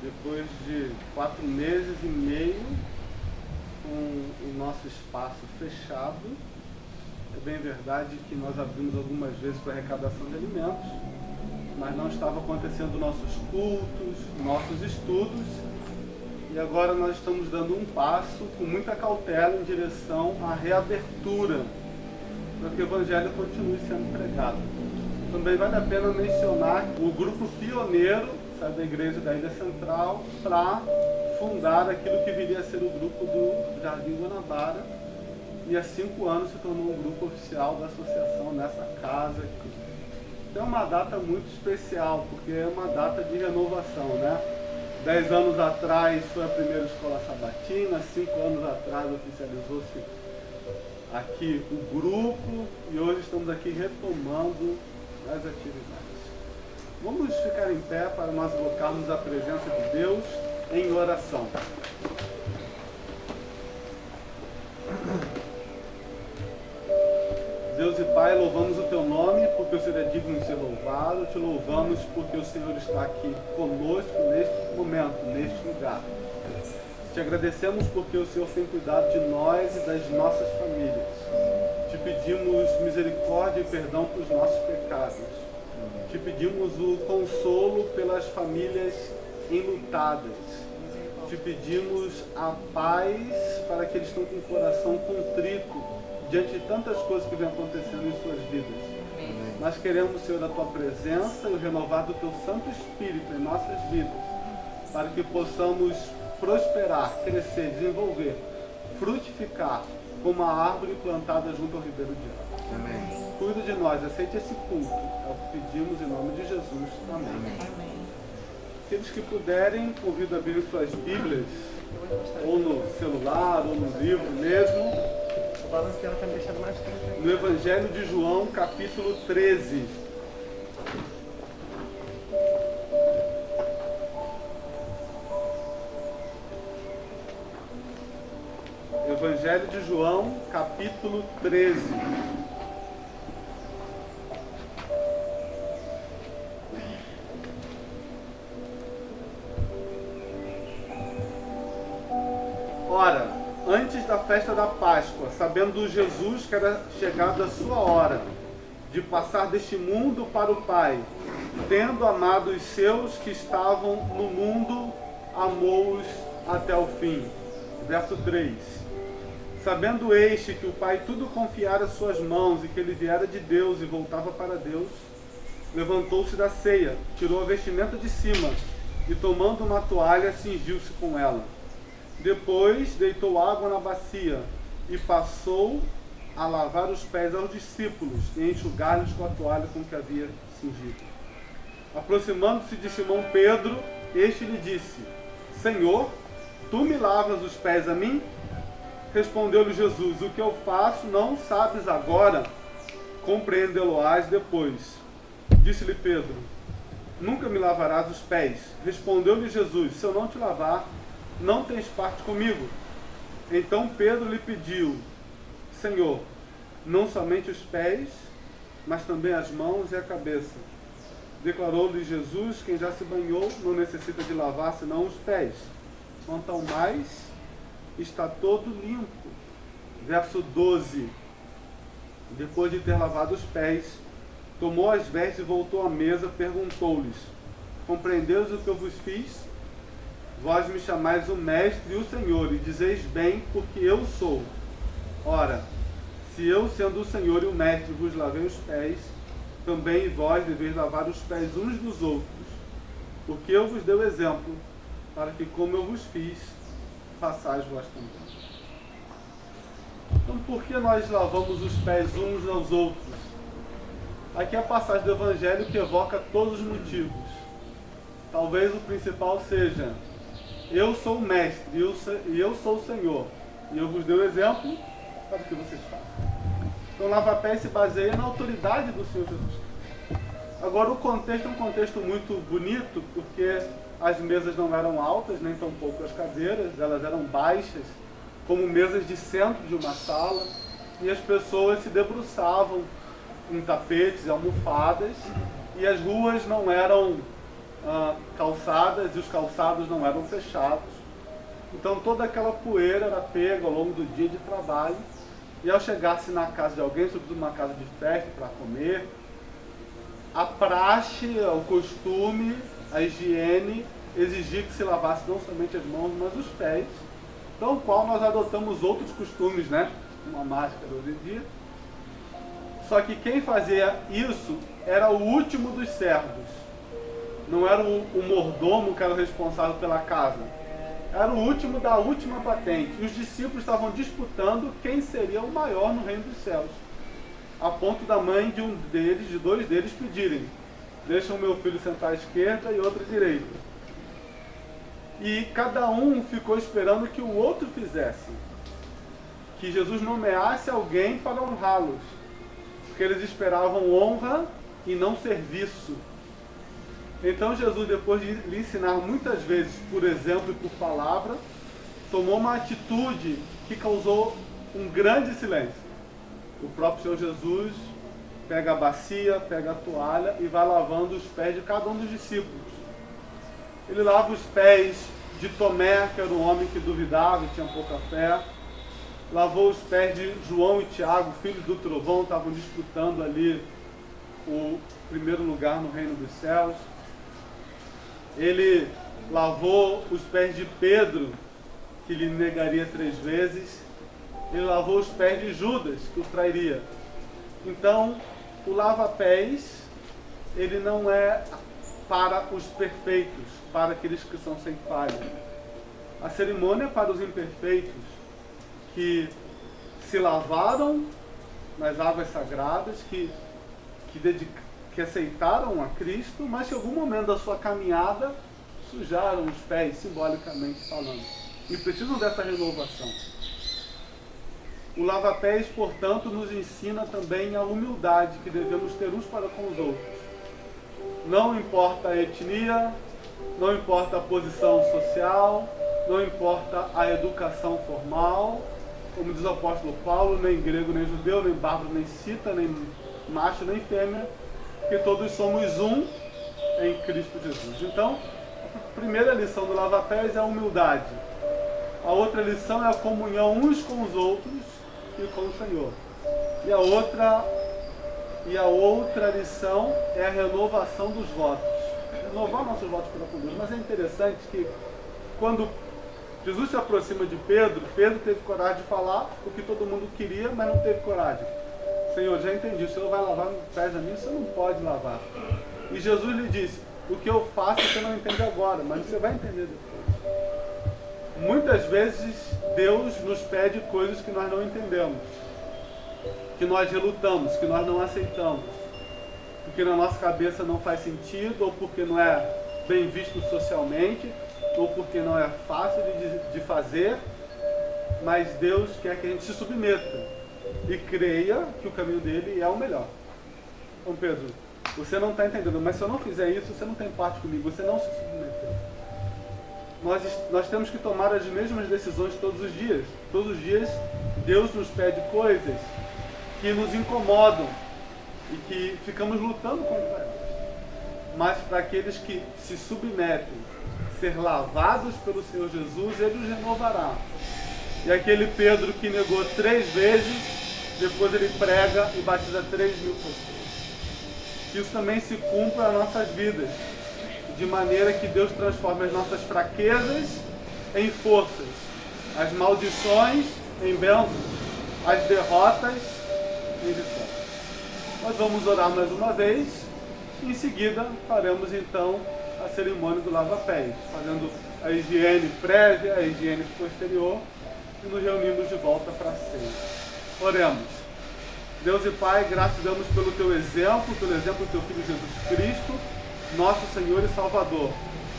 depois de 4 meses e meio com o nosso espaço fechado. É bem verdade que nós abrimos algumas vezes para arrecadação de alimentos, mas não estava acontecendo nossos cultos, nossos estudos, e agora nós estamos dando um passo com muita cautela em direção à reabertura, para que o Evangelho continue sendo pregado. Também vale a pena mencionar o grupo pioneiro, sabe, da Igreja da Ilha Central, para fundar aquilo que viria a ser o grupo do Jardim Guanabara, e há 5 anos se tornou um grupo oficial da associação nessa casa aqui. Então é uma data muito especial, porque é uma data de renovação, né? 10 anos atrás foi a primeira escola sabatina, 5 anos atrás oficializou-se aqui o grupo, e hoje estamos aqui retomando as atividades. Vamos ficar em pé para nós invocarmos a presença de Deus em oração. Deus e Pai, louvamos o Teu nome porque o Senhor é digno de ser louvado. Te louvamos porque o Senhor está aqui conosco neste momento, neste lugar. Te agradecemos porque o Senhor tem cuidado de nós e das nossas famílias. Te pedimos misericórdia e perdão pelos nossos pecados. Te pedimos o consolo pelas famílias enlutadas. Te pedimos a paz para aqueles que estão com o coração contrito diante de tantas coisas que vêm acontecendo em suas vidas. Amém. Nós queremos, Senhor, a Tua presença e o renovar do Teu Santo Espírito em nossas vidas, para que possamos prosperar, crescer, desenvolver, frutificar como uma árvore plantada junto ao ribeiro de água. Amém. Cuida de nós, aceite esse culto. É o que pedimos em nome de Jesus. Amém. Amém. Aqueles que puderem, convido a abrir suas Bíblias, ou no celular, ou no livro mesmo, no Evangelho de João, capítulo 13. Evangelho de João, capítulo 13. Ora, antes da festa da Páscoa, sabendo Jesus que era chegada a sua hora de passar deste mundo para o Pai, tendo amado os seus que estavam no mundo, amou-os até o fim. Verso 3. Sabendo este que o Pai tudo confiara às suas mãos e que ele viera de Deus e voltava para Deus, levantou-se da ceia, tirou a vestimenta de cima e, tomando uma toalha, cingiu-se com ela. Depois deitou água na bacia e passou a lavar os pés aos discípulos e enxugar-lhes com a toalha com que havia cingido. Aproximando-se de Simão Pedro, este lhe disse: Senhor, tu me lavas os pés a mim? Respondeu-lhe Jesus: o que eu faço não sabes agora, compreendê-lo-ás depois. Disse-lhe Pedro: nunca me lavarás os pés. Respondeu-lhe Jesus: se eu não te lavar, não tens parte comigo. Então Pedro lhe pediu: Senhor, não somente os pés, mas também as mãos e a cabeça. Declarou-lhe Jesus: quem já se banhou não necessita de lavar senão os pés, quanto ao mais está todo limpo. Verso 12. Depois de ter lavado os pés, tomou as vestes e voltou à mesa, perguntou-lhes: compreendeis o que eu vos fiz? Vós me chamais o Mestre e o Senhor, e dizeis bem, porque eu sou. Ora, se eu, sendo o Senhor e o Mestre, vos lavei os pés, também vós deveis lavar os pés uns dos outros, porque eu vos dei o exemplo, para que, como eu vos fiz, façais vós também. Então, por que nós lavamos os pés uns aos outros? Aqui é a passagem do Evangelho que evoca todos os motivos. Talvez o principal seja: eu sou o Mestre e eu sou o Senhor, e eu vos dei o exemplo para que vocês façam. Então, lava-pés se baseia na autoridade do Senhor Jesus. Agora, o contexto é um contexto muito bonito, porque as mesas não eram altas, nem tampouco as cadeiras, elas eram baixas, como mesas de centro de uma sala, e as pessoas se debruçavam em tapetes e almofadas, e as ruas não eram calçadas e os calçados não eram fechados. Então toda aquela poeira era pega ao longo do dia de trabalho, e ao chegar-se na casa de alguém, sobretudo uma casa de festa para comer, a praxe, o costume, a higiene exigia que se lavasse não somente as mãos, mas os pés, tal qual nós adotamos outros costumes, né? Uma máscara hoje em dia. Só que quem fazia isso era o último dos servos. Não era o mordomo que era o responsável pela casa. Era o último da última patente. E os discípulos estavam disputando quem seria o maior no reino dos céus. A ponto da mãe de dois deles pedirem: deixa o meu filho sentar à esquerda e outro à direita. E cada um ficou esperando que o outro fizesse. Que Jesus nomeasse alguém para honrá-los. Porque eles esperavam honra e não serviço. Então Jesus, depois de lhe ensinar muitas vezes por exemplo e por palavra, tomou uma atitude que causou um grande silêncio. O próprio Senhor Jesus pega a bacia, pega a toalha e vai lavando os pés de cada um dos discípulos. Ele lava os pés de Tomé, que era um homem que duvidava e tinha pouca fé. Lavou os pés de João e Tiago, filhos do trovão, estavam disputando ali o primeiro lugar no reino dos céus. Ele lavou os pés de Pedro, que lhe negaria 3 vezes. Ele lavou os pés de Judas, que o trairia. Então, o lava-pés, ele não é para os perfeitos, para aqueles que são sem falha. A cerimônia é para os imperfeitos, que se lavaram nas águas sagradas, que aceitaram a Cristo, mas que em algum momento da sua caminhada sujaram os pés, simbolicamente falando. E precisam dessa renovação. O lava-pés, portanto, nos ensina também a humildade que devemos ter uns para com os outros. Não importa a etnia, não importa a posição social, não importa a educação formal, como diz o apóstolo Paulo, nem grego, nem judeu, nem bárbaro, nem cita, nem macho, nem fêmea, que todos somos um em Cristo Jesus. Então, a primeira lição do lava-pés é a humildade. A outra lição é a comunhão uns com os outros e com o Senhor. E a outra lição é a renovação dos votos. Renovar nossos votos para com Deus. Mas é interessante que quando Jesus se aproxima de Pedro, Pedro teve coragem de falar o que todo mundo queria, mas não teve coragem. Senhor, já entendi, o Senhor vai lavar os pés a mim, você não pode lavar. E Jesus lhe disse: o que eu faço você não entende agora, mas você vai entender depois. Muitas vezes Deus nos pede coisas que nós não entendemos, que nós relutamos, que nós não aceitamos, porque na nossa cabeça não faz sentido, ou porque não é bem visto socialmente, ou porque não é fácil de fazer, mas Deus quer que a gente se submeta e creia que o caminho dele é o melhor. Então, Pedro, você não está entendendo, mas se eu não fizer isso, você não tem parte comigo, você não se submeteu. Nós temos que tomar as mesmas decisões todos os dias. Todos os dias Deus nos pede coisas que nos incomodam e que ficamos lutando contra elas. Mas para aqueles que se submetem, ser lavados pelo Senhor Jesus, Ele os renovará. E aquele Pedro que negou 3 vezes, depois ele prega e batiza 3.000 pessoas. Que isso também se cumpra nas nossas vidas, de maneira que Deus transforme as nossas fraquezas em forças, as maldições em bênçãos, as derrotas em vitórias. Nós vamos orar mais uma vez, e em seguida faremos então a cerimônia do lava-pés, fazendo a higiene prévia, a higiene posterior, e nos reunimos de volta para a ceia. Oremos. Deus e Pai, graças damos pelo Teu exemplo do Teu Filho Jesus Cristo, nosso Senhor e Salvador.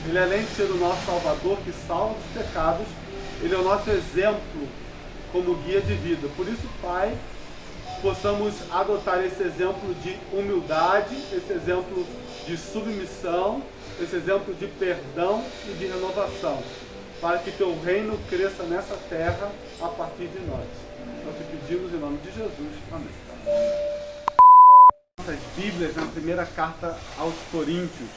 Ele, além de ser o nosso Salvador que salva os pecados, Ele é o nosso exemplo como guia de vida. Por isso, Pai, possamos adotar esse exemplo de humildade, esse exemplo de submissão, esse exemplo de perdão e de renovação, para que Teu reino cresça nessa terra a partir de nós. Nós te pedimos em nome de Jesus. Amém. Nossas Bíblias na primeira carta aos Coríntios.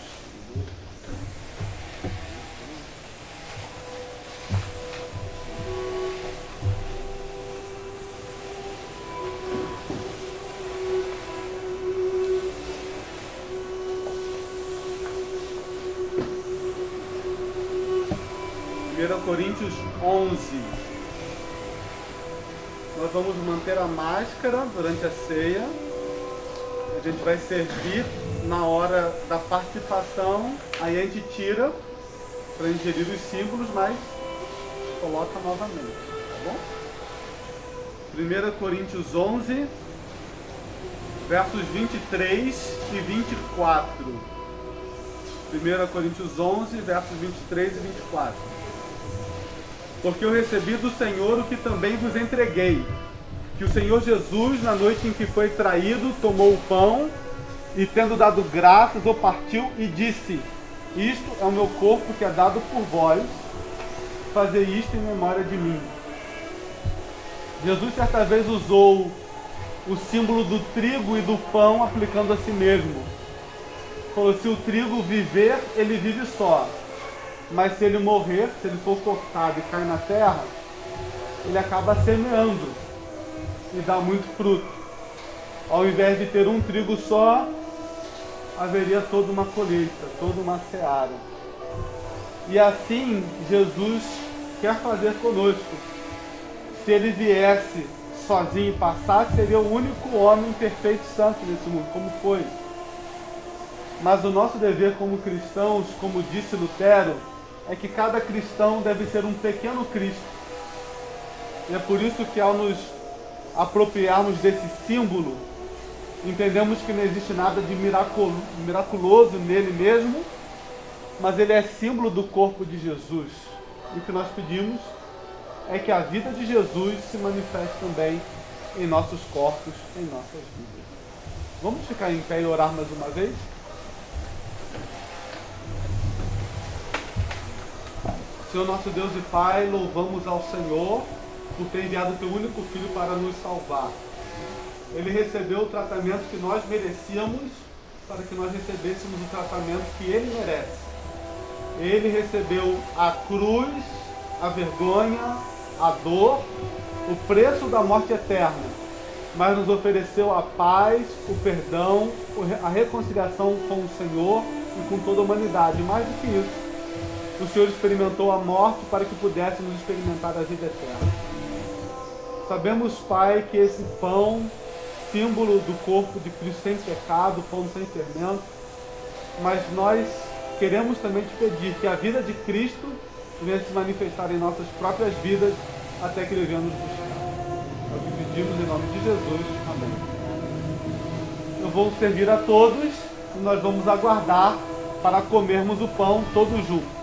1 Coríntios 11. Nós vamos manter a máscara durante a ceia. A gente vai servir na hora da participação. Aí a gente tira para ingerir os símbolos, mas coloca novamente, tá bom? 1 Coríntios 11, versos 23 e 24. 1 Coríntios 11, versos 23 e 24. Porque eu recebi do Senhor o que também vos entreguei, que o Senhor Jesus, na noite em que foi traído, tomou o pão e, tendo dado graças, o partiu e disse: isto é o meu corpo que é dado por vós, fazer isto em memória de mim. Jesus certa vez usou o símbolo do trigo e do pão aplicando a si mesmo. Falou: se o trigo viver, ele vive só. Mas se ele morrer, se ele for cortado e cair na terra, ele acaba semeando e dá muito fruto. Ao invés de ter um trigo só, haveria toda uma colheita, toda uma seara. E assim Jesus quer fazer conosco. Se ele viesse sozinho e passasse, seria o único homem perfeito e santo nesse mundo, como foi. Mas o nosso dever como cristãos, como disse Lutero, é que cada cristão deve ser um pequeno Cristo. E é por isso que, ao nos apropriarmos desse símbolo, entendemos que não existe nada de miraculoso nele mesmo, mas ele é símbolo do corpo de Jesus. E o que nós pedimos é que a vida de Jesus se manifeste também em nossos corpos, em nossas vidas. Vamos ficar em pé e orar mais uma vez? Senhor nosso Deus e Pai, louvamos ao Senhor por ter enviado o Teu único Filho para nos salvar. Ele recebeu o tratamento que nós merecíamos para que nós recebêssemos o tratamento que Ele merece. Ele recebeu a cruz, a vergonha, a dor, o preço da morte eterna, mas nos ofereceu a paz, o perdão, a reconciliação com o Senhor e com toda a humanidade. Mais do que isso, o Senhor experimentou a morte para que pudéssemos experimentar a vida eterna. Sabemos, Pai, que esse pão, símbolo do corpo de Cristo sem pecado, pão sem fermento, mas nós queremos também te pedir que a vida de Cristo venha se manifestar em nossas próprias vidas até que Ele venha nos buscar. É o que pedimos em nome de Jesus. Amém. Eu vou servir a todos e nós vamos aguardar para comermos o pão todos juntos.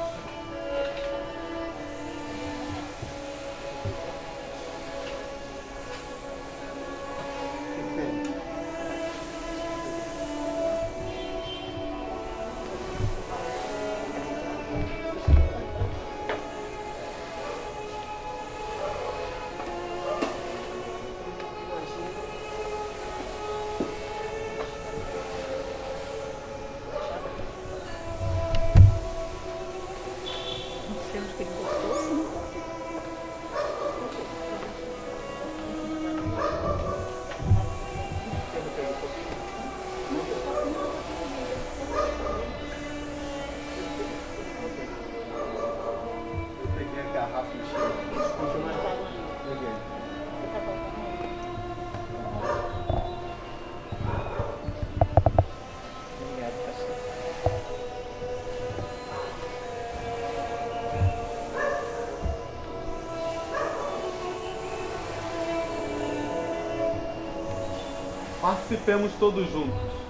Participemos todos juntos.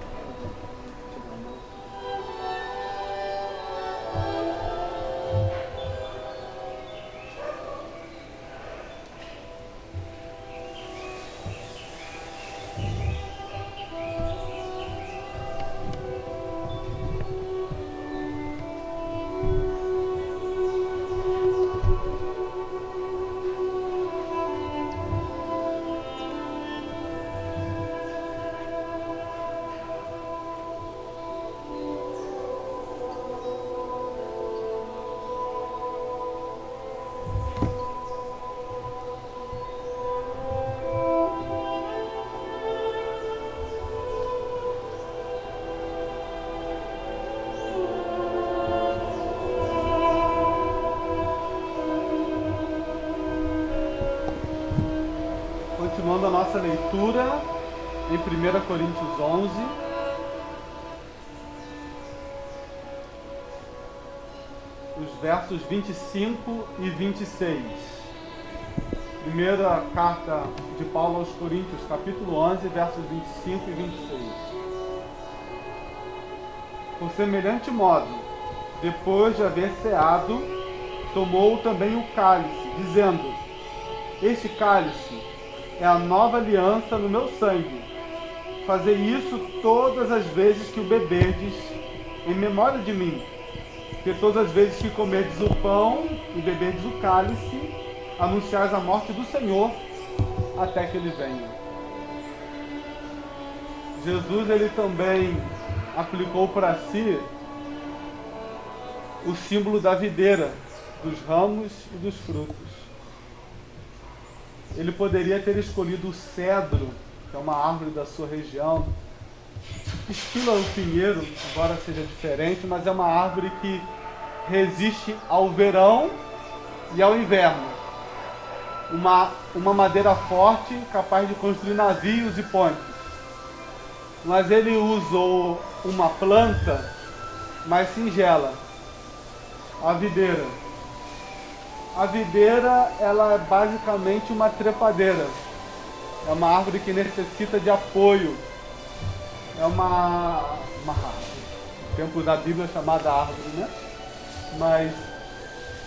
continuando a nossa leitura em 1 Coríntios 11. Os versos 25 e 26. Primeira carta de Paulo aos Coríntios, capítulo 11, versos 25 e 26. Por semelhante modo, depois de haver ceado, tomou também o cálice, dizendo: este cálice é a nova aliança no meu sangue. Fazei isso todas as vezes que o beberdes, em memória de mim. Porque todas as vezes que comerdes o pão e beberdes o cálice, anunciais a morte do Senhor até que ele venha. Jesus, ele também aplicou para si o símbolo da videira, dos ramos e dos frutos. Ele poderia ter escolhido o cedro, que é uma árvore da sua região, estilo o pinheiro, embora seja diferente, mas é uma árvore que resiste ao verão e ao inverno. Uma madeira forte, capaz de construir navios e pontes. Mas ele usou uma planta mais singela, a videira. A videira, ela é basicamente uma trepadeira. É uma árvore que necessita de apoio. É uma no tempo da Bíblia chamada árvore, né? Mas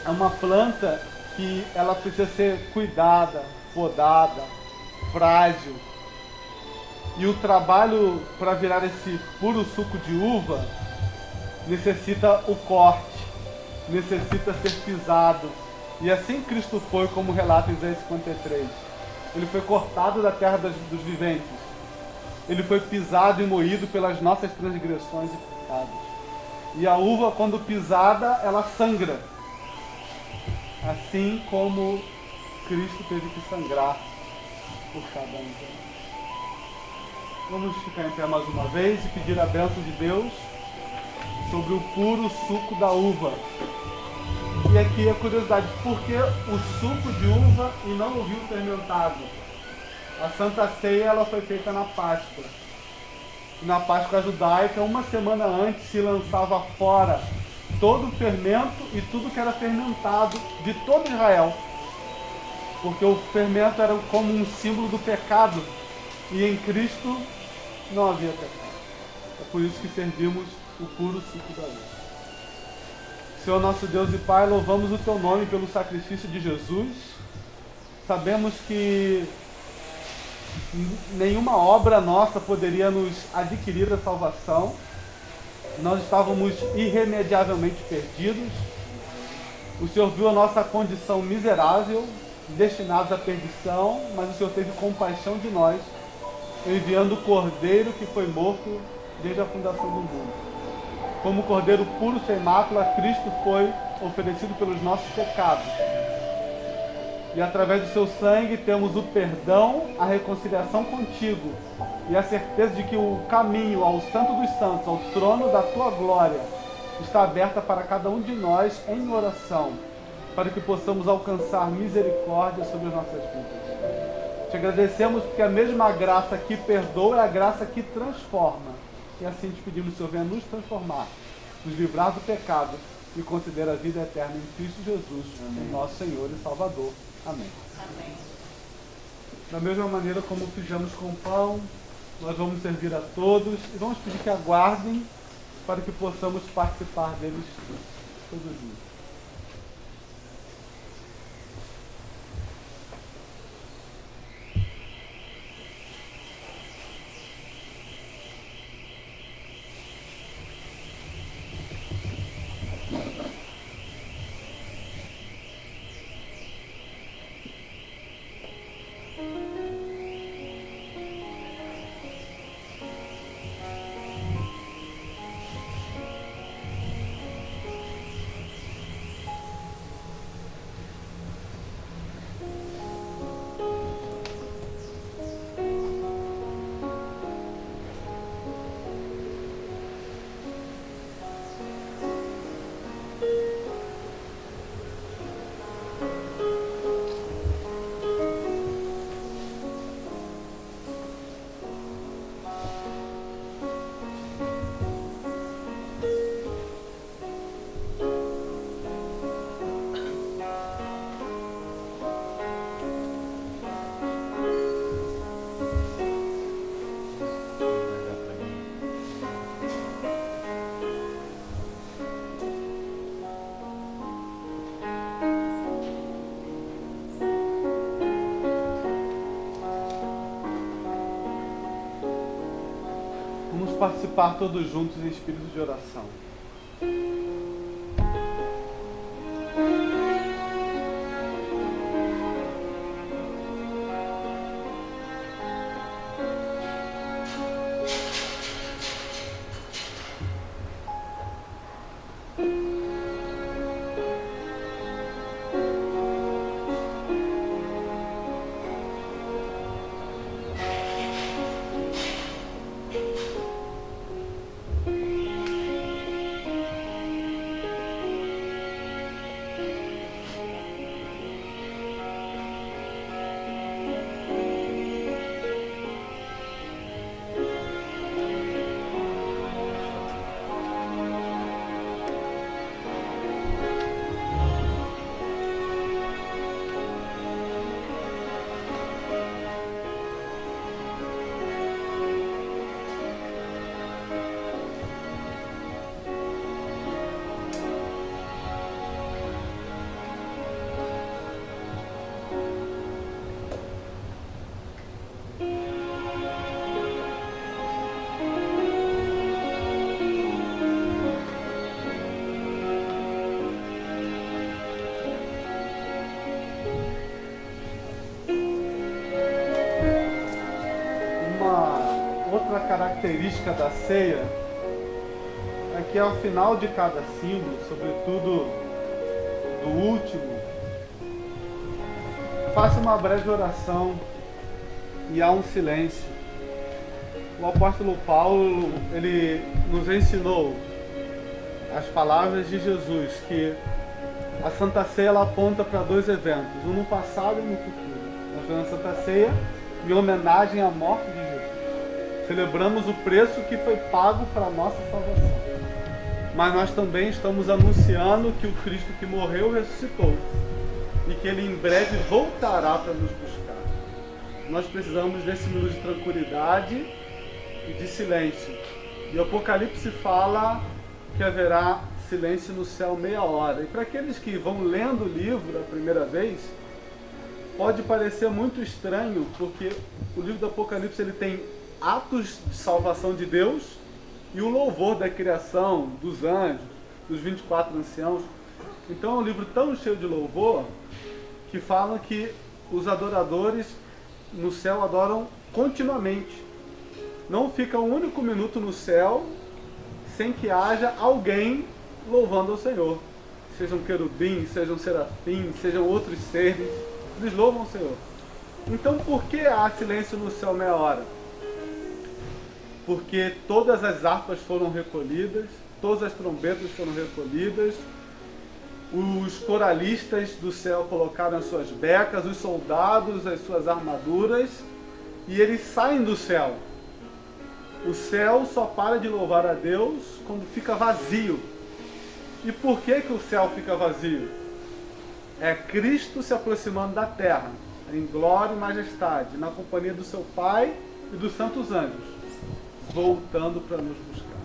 é uma planta que ela precisa ser cuidada, podada, frágil. E o trabalho para virar esse puro suco de uva necessita o corte, necessita ser pisado. E assim Cristo foi, como relata em Isaías 53. Ele foi cortado da terra dos viventes. Ele foi pisado e moído pelas nossas transgressões e pecados. E a uva, quando pisada, ela sangra. Assim como Cristo teve que sangrar por cada um de nós. Vamos ficar em pé mais uma vez e pedir a bênção de Deus sobre o puro suco da uva. E aqui a curiosidade, por que o suco de uva e não o vinho fermentado? A Santa Ceia, ela foi feita na Páscoa. Na Páscoa judaica, uma semana antes se lançava fora todo o fermento e tudo que era fermentado de todo Israel. Porque o fermento era como um símbolo do pecado. E em Cristo não havia pecado. É por isso que servimos o puro suco da uva. Senhor nosso Deus e Pai, louvamos o Teu nome pelo sacrifício de Jesus. Sabemos que nenhuma obra nossa poderia nos adquirir a salvação. Nós estávamos irremediavelmente perdidos. O Senhor viu a nossa condição miserável, destinados à perdição, mas o Senhor teve compaixão de nós, enviando o Cordeiro que foi morto desde a fundação do mundo. Como Cordeiro puro sem mácula, Cristo foi oferecido pelos nossos pecados. E através do seu sangue temos o perdão, a reconciliação contigo e a certeza de que o caminho ao Santo dos Santos, ao trono da tua glória, está aberta para cada um de nós em oração, para que possamos alcançar misericórdia sobre as nossas vidas. Te agradecemos porque a mesma graça que perdoa é a graça que transforma. E assim te pedimos, Senhor, venha nos transformar, nos livrar do pecado e conceder a vida eterna em Cristo Jesus, em nosso Senhor e Salvador. Amém. Amém. Da mesma maneira como fizemos com o pão, nós vamos servir a todos e vamos pedir que aguardem para que possamos participar deles todos juntos. participar todos juntos em espírito de oração. Outra característica da ceia é que ao final de cada símbolo, sobretudo do último, faça uma breve oração e há um silêncio. O apóstolo Paulo, ele nos ensinou as palavras de Jesus, que a Santa Ceia ela aponta para dois eventos, um no passado e um no futuro. Nós fazemos a Santa Ceia em homenagem à morte de Jesus. Celebramos o preço que foi pago para a nossa salvação. Mas nós também estamos anunciando que o Cristo que morreu ressuscitou e que Ele em breve voltará para nos buscar. Nós precisamos desse minuto de tranquilidade e de silêncio. E o Apocalipse fala que haverá silêncio no céu meia hora. E para aqueles que vão lendo o livro a primeira vez, pode parecer muito estranho, porque o livro do Apocalipse ele tem atos de salvação de Deus e o louvor da criação, dos anjos, dos 24 anciãos. Então é um livro tão cheio de louvor que falam que os adoradores no céu adoram continuamente. Não fica um único minuto no céu sem que haja alguém louvando ao Senhor. Sejam querubins, sejam serafins, sejam outros seres, eles louvam o Senhor. Então por que há silêncio no céu meia hora? Porque todas as harpas foram recolhidas, todas as trombetas foram recolhidas, os coralistas do céu colocaram as suas becas, os soldados as suas armaduras, e eles saem do céu. O céu só para de louvar a Deus quando fica vazio. E por que o céu fica vazio? É Cristo se aproximando da terra, em glória e majestade, na companhia do seu Pai e dos santos anjos, voltando para nos buscar.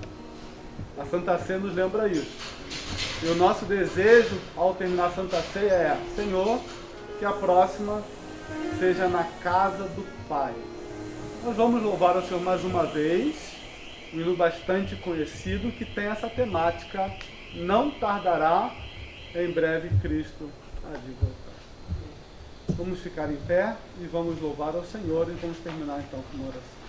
A Santa Ceia nos lembra isso. E o nosso desejo ao terminar a Santa Ceia é: Senhor, que a próxima seja na casa do Pai. Nós vamos louvar o Senhor mais uma vez, um hino bastante conhecido que tem essa temática: não tardará, em breve Cristo há de voltar. Vamos ficar em pé e vamos louvar ao Senhor e vamos terminar então com uma oração.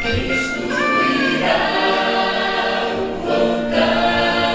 Cristo irá voltar.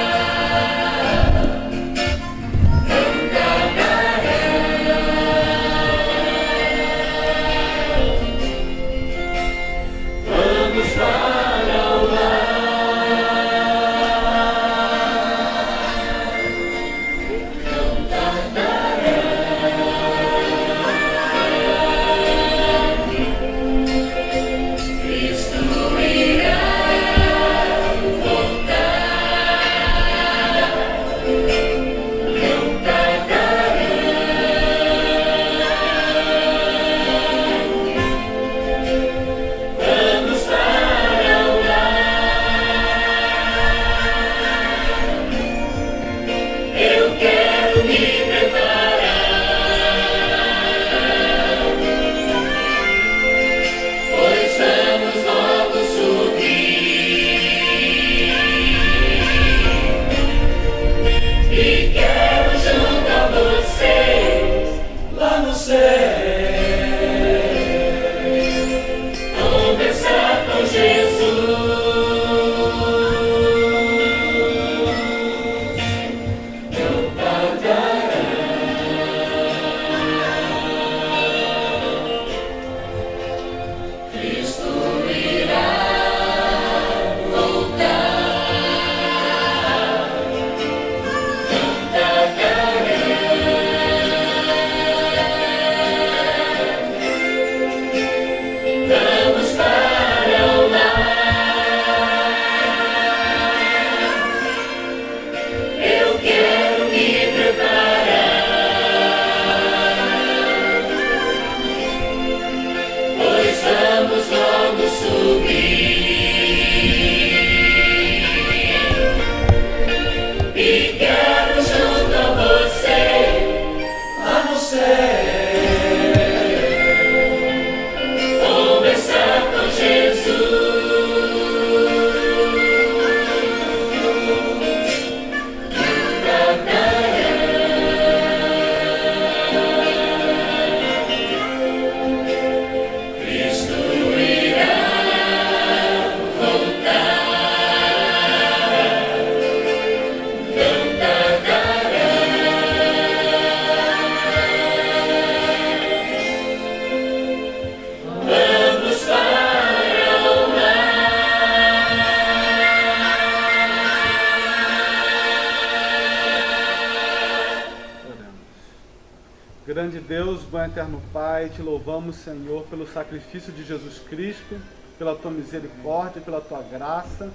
Deus, bom e eterno Pai, te louvamos, Senhor, pelo sacrifício de Jesus Cristo, pela tua misericórdia, pela tua graça,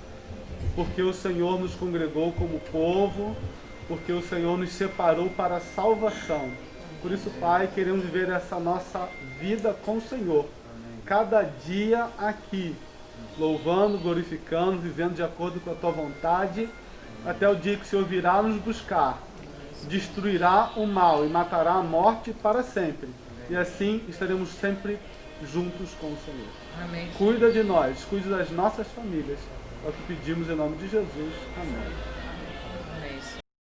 porque o Senhor nos congregou como povo, porque o Senhor nos separou para a salvação. Por isso, Pai, queremos viver essa nossa vida com o Senhor, cada dia aqui, louvando, glorificando, vivendo de acordo com a tua vontade, até o dia que o Senhor virá nos buscar, destruirá o mal e matará a morte para sempre. E assim estaremos sempre juntos com o Senhor. Amém. Cuida de nós, cuida das nossas famílias. É o que pedimos em nome de Jesus. Amém.